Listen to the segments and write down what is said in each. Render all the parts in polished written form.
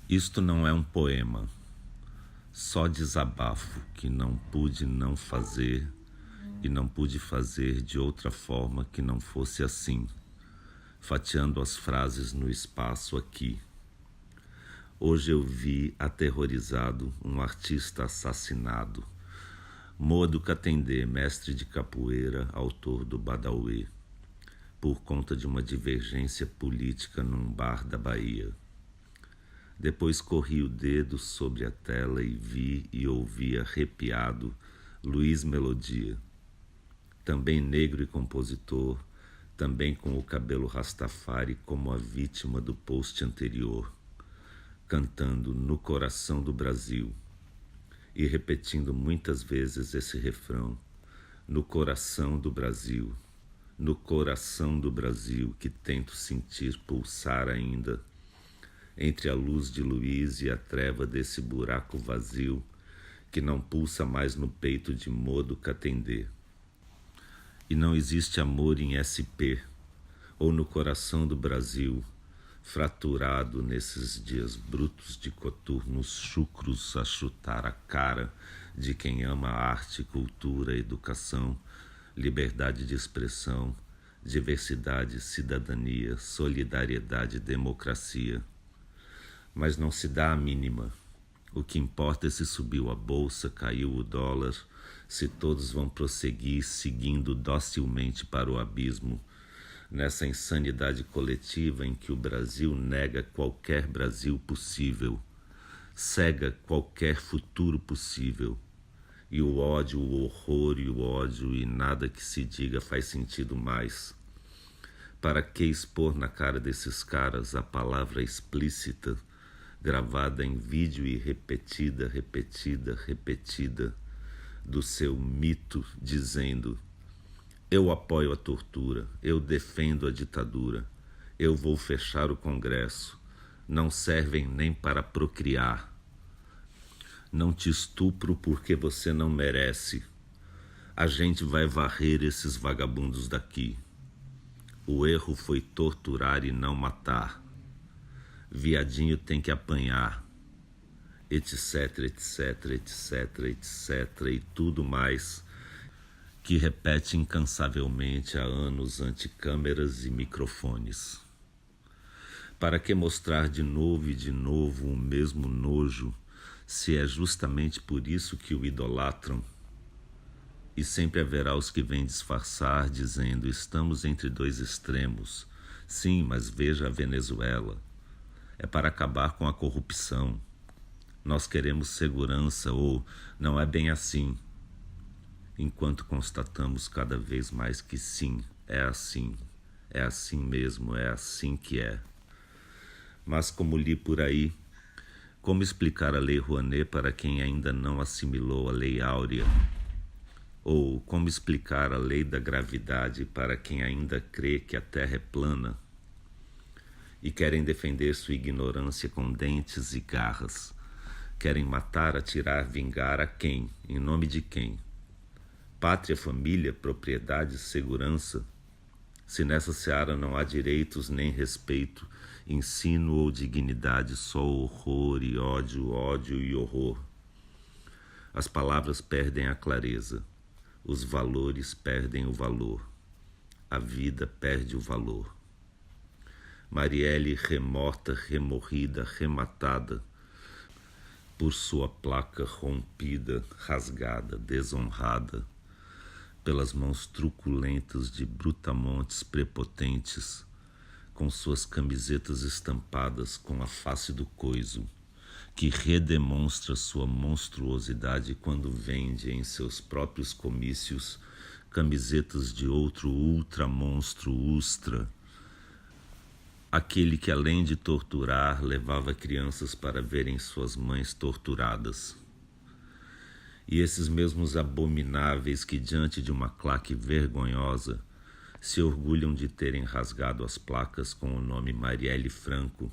Isto não é um poema, só desabafo que não pude não fazer e não pude fazer de outra forma que não fosse assim, fatiando as frases no espaço aqui. Hoje eu vi aterrorizado um artista assassinado, Modo Katendê, mestre de capoeira, autor do Badauê, por conta de uma divergência política num bar da Bahia. Depois corri o dedo sobre a tela e vi e ouvi arrepiado Luiz Melodia, também negro e compositor, também com o cabelo rastafari como a vítima do post anterior, cantando No Coração do Brasil e repetindo muitas vezes esse refrão, no coração do Brasil, no coração do Brasil que tento sentir pulsar ainda, entre a luz de Luiz e a treva desse buraco vazio que não pulsa mais no peito de Modo Katendê. E não existe amor em SP ou no coração do Brasil, fraturado nesses dias brutos de coturnos chucros a chutar a cara de quem ama arte, cultura, educação, liberdade de expressão, diversidade, cidadania, solidariedade, democracia. Mas não se dá a mínima. O que importa é se subiu a bolsa, caiu o dólar, se todos vão prosseguir seguindo docilmente para o abismo, nessa insanidade coletiva em que o Brasil nega qualquer Brasil possível, cega qualquer futuro possível, e o ódio, o horror e o ódio e nada que se diga faz sentido mais. Para que expor na cara desses caras a palavra explícita, gravada em vídeo e repetida, do seu mito dizendo: eu apoio a tortura, eu defendo a ditadura, eu vou fechar o Congresso, não servem nem para procriar. Não te estupro porque você não merece. A gente vai varrer esses vagabundos daqui. O erro foi torturar e não matar. Viadinho tem que apanhar, etc, e tudo mais que repete incansavelmente há anos ante câmeras e microfones. Para que mostrar de novo e de novo o mesmo nojo, se é justamente por isso que o idolatram? E sempre haverá os que vêm disfarçar, dizendo: estamos entre dois extremos. Sim, mas veja a Venezuela. É para acabar com a corrupção. Nós queremos segurança, ou não é bem assim. Enquanto constatamos cada vez mais que sim, é assim mesmo, é assim que é. Mas como li por aí, como explicar a Lei Rouanet para quem ainda não assimilou a Lei Áurea? Ou como explicar a Lei da Gravidade para quem ainda crê que a Terra é plana? E querem defender sua ignorância com dentes e garras. Querem matar, atirar, vingar a quem? Em nome de quem? Pátria, família, propriedade, segurança? Se nessa seara não há direitos nem respeito, ensino ou dignidade, só horror e ódio, ódio e horror. As palavras perdem a clareza, os valores perdem o valor, a vida perde o valor. Marielle remorta, remorrida, rematada, por sua placa rompida, rasgada, desonrada, pelas mãos truculentas de brutamontes prepotentes, com suas camisetas estampadas com a face do coiso, que redemonstra sua monstruosidade quando vende em seus próprios comícios camisetas de outro ultramonstro ustra, aquele que, além de torturar, levava crianças para verem suas mães torturadas. E esses mesmos abomináveis que, diante de uma claque vergonhosa, se orgulham de terem rasgado as placas com o nome Marielle Franco,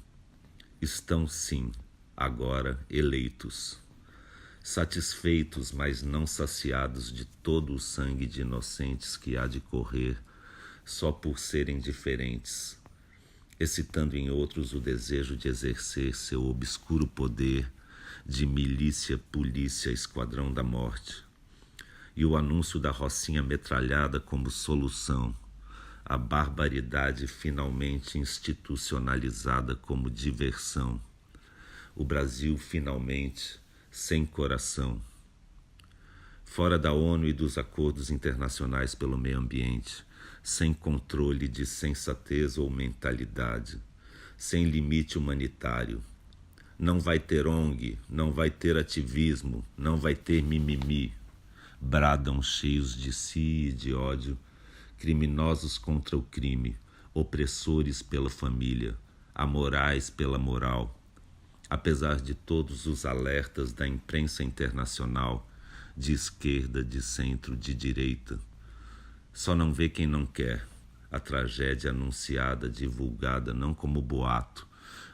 estão, sim, agora eleitos, satisfeitos, mas não saciados de todo o sangue de inocentes que há de correr só por serem diferentes, excitando em outros o desejo de exercer seu obscuro poder de milícia, polícia, esquadrão da morte, e o anúncio da rocinha metralhada como solução, a barbaridade finalmente institucionalizada como diversão, o Brasil finalmente sem coração. Fora da ONU e dos acordos internacionais pelo meio ambiente, sem controle de sensatez ou mentalidade, sem limite humanitário. Não vai ter ONG, não vai ter ativismo, não vai ter mimimi. Bradam cheios de si e de ódio, criminosos contra o crime, opressores pela família, amorais pela moral. Apesar de todos os alertas da imprensa internacional, de esquerda, de centro, de direita, só não vê quem não quer a tragédia anunciada, divulgada não como boato,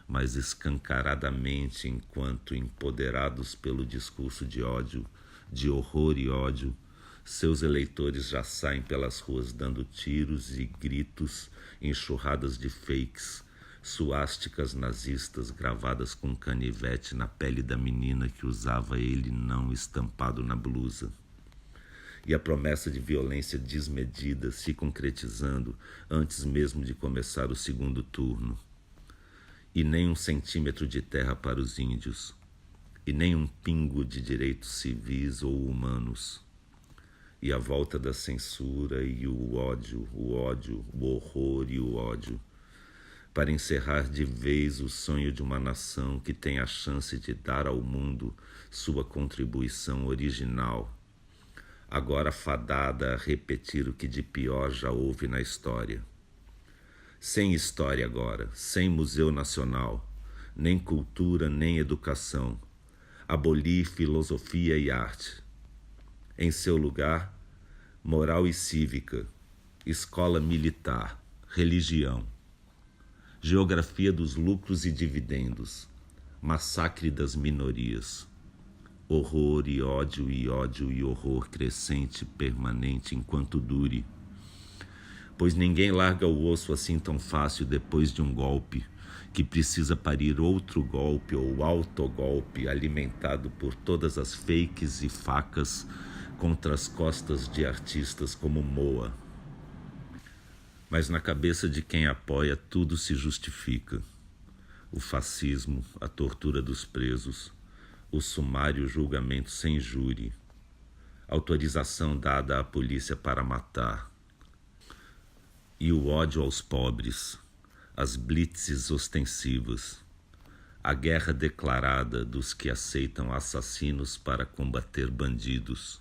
mas escancaradamente enquanto empoderados pelo discurso de ódio, de horror e ódio, seus eleitores já saem pelas ruas dando tiros e gritos, enxurradas de fakes, suásticas nazistas gravadas com canivete na pele da menina que usava ele não estampado na blusa. E a promessa de violência desmedida se concretizando antes mesmo de começar o segundo turno. E nem 1 centímetro de terra para os índios, e nem um pingo de direitos civis ou humanos. E a volta da censura e o ódio, o horror e o ódio, para encerrar de vez o sonho de uma nação que tem a chance de dar ao mundo sua contribuição original, agora fadada a repetir o que de pior já houve na história. Sem história agora, sem Museu Nacional, nem cultura, nem educação, abolir filosofia e arte. Em seu lugar, moral e cívica, escola militar, religião, geografia dos lucros e dividendos, massacre das minorias, horror e ódio e horror crescente, permanente enquanto dure. Pois ninguém larga o osso assim tão fácil depois de um golpe, que precisa parir outro golpe ou autogolpe alimentado por todas as fakes e facas contra as costas de artistas como Moa. Mas na cabeça de quem apoia tudo se justifica. O fascismo, a tortura dos presos, o sumário julgamento sem júri, autorização dada à polícia para matar, e o ódio aos pobres, as blitzes ostensivas, a guerra declarada dos que aceitam assassinos para combater bandidos.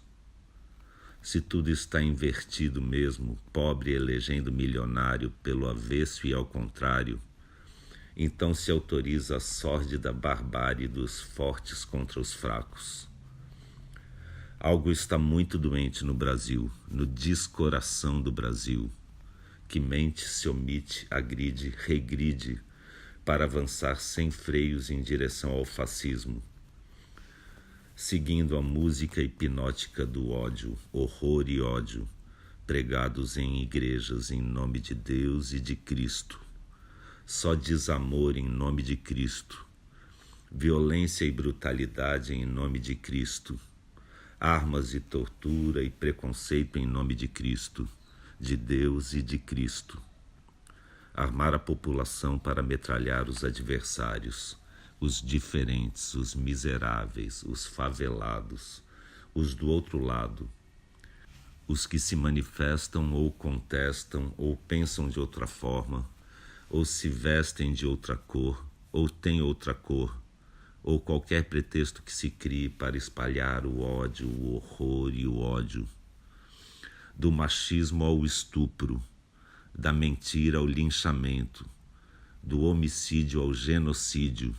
Se tudo está invertido mesmo, pobre elegendo milionário pelo avesso e ao contrário, então se autoriza a sórdida barbárie dos fortes contra os fracos. Algo está muito doente no Brasil, no descoração do Brasil, que mente, se omite, agride, regride, para avançar sem freios em direção ao fascismo, seguindo a música hipnótica do ódio, horror e ódio, pregados em igrejas em nome de Deus e de Cristo. Só desamor em nome de Cristo, violência e brutalidade em nome de Cristo, armas e tortura e preconceito em nome de Cristo, de Deus e de Cristo. Armar a população para metralhar os adversários, os diferentes, os miseráveis, os favelados, os do outro lado, os que se manifestam ou contestam ou pensam de outra forma, ou se vestem de outra cor, ou têm outra cor, ou qualquer pretexto que se crie para espalhar o ódio, o horror e o ódio. Do machismo ao estupro, da mentira ao linchamento, do homicídio ao genocídio.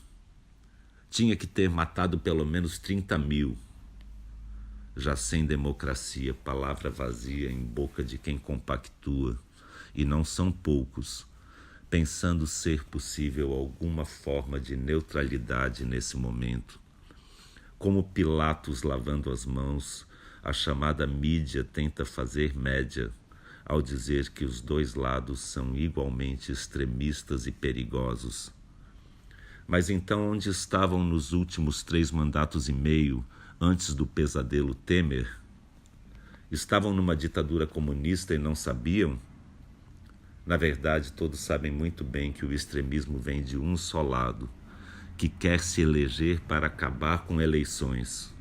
Tinha que ter matado pelo menos 30 mil. Já sem democracia, palavra vazia em boca de quem compactua, e não são poucos, pensando ser possível alguma forma de neutralidade nesse momento. Como Pilatos lavando as mãos, a chamada mídia tenta fazer média, ao dizer que os dois lados são igualmente extremistas e perigosos. Mas então onde estavam nos últimos 3 mandatos e meio, antes do pesadelo Temer? Estavam numa ditadura comunista e não sabiam? Na verdade, todos sabem muito bem que o extremismo vem de um só lado, que quer se eleger para acabar com eleições.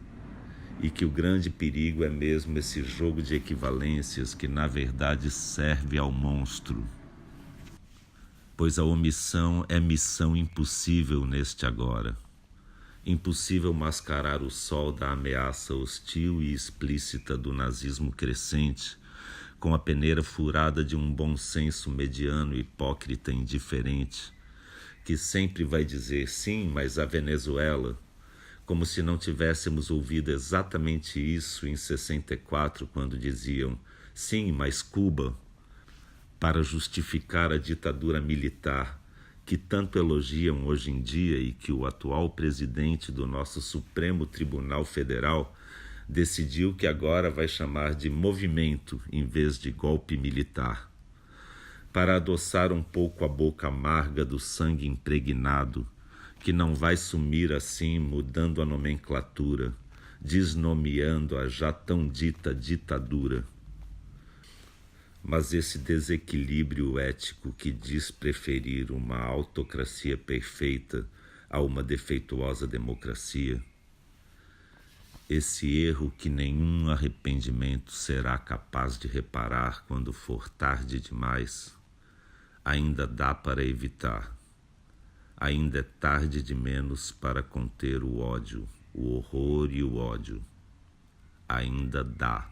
E que o grande perigo é mesmo esse jogo de equivalências que, na verdade, serve ao monstro. Pois a omissão é missão impossível neste agora. Impossível mascarar o sol da ameaça hostil e explícita do nazismo crescente com a peneira furada de um bom senso mediano, hipócrita e indiferente, que sempre vai dizer sim, mas a Venezuela, como se não tivéssemos ouvido exatamente isso em 64, quando diziam sim, mas Cuba, para justificar a ditadura militar que tanto elogiam hoje em dia e que o atual presidente do nosso Supremo Tribunal Federal decidiu que agora vai chamar de movimento em vez de golpe militar, para adoçar um pouco a boca amarga do sangue impregnado, que não vai sumir assim mudando a nomenclatura, desnomeando a já tão dita ditadura. Mas esse desequilíbrio ético que diz preferir uma autocracia perfeita a uma defeituosa democracia, esse erro que nenhum arrependimento será capaz de reparar quando for tarde demais, ainda dá para evitar. Ainda é tarde de menos para conter o ódio, o horror e o ódio. Ainda dá.